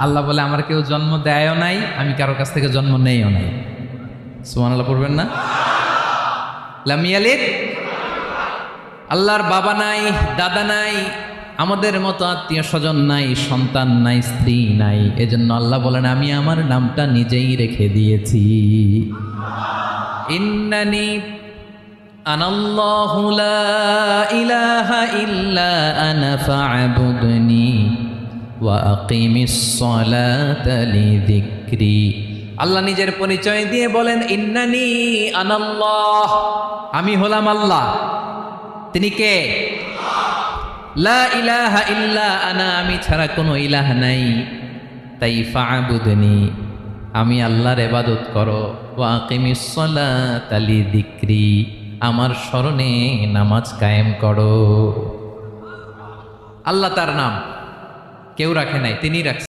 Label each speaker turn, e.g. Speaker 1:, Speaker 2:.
Speaker 1: আল্লাহ বলে আমার কেউ জন্ম দেয়ও নাই, আমি কারোর কাছ থেকে জন্ম নেইও নাই। সুবহানাল্লাহ পড়বেন না? লাম ইয়ালিদ, আল্লাহর বাবা নাই, দাদা নাই, আমাদের মতো আত্মীয় স্বজন নাই, সন্তান নাই, স্ত্রী নাই। এজন্য আল্লাহ বলেন আমি আমার নামটা নিজেই রেখে দিয়েছি। ইন্নানি আনাল্লাহু লা ইলাহা ইল্লা আনা ফা'বুদনি ওয়া আকিমিস সালাতা লিযিকরি। আল্লাহ নিজের পরিচয় দিয়ে বলেন ইন্নানি আনাল্লাহ, আমি হলাম আল্লাহ। তিনি কে? লা ইলাহা ইল্লা আনা, আমি ছাড়া কোনো ইলাহ নাই। তাই ফা'বুদনি, আমি আল্লাহর ইবাদত করো। ওয়া আকিমিস সালাতা লিযিকরি, আমার স্মরণে নামাজ কায়েম করো। আল্লাহ তার নাম কেউ রাখে নাই, তিনি রাখছেন।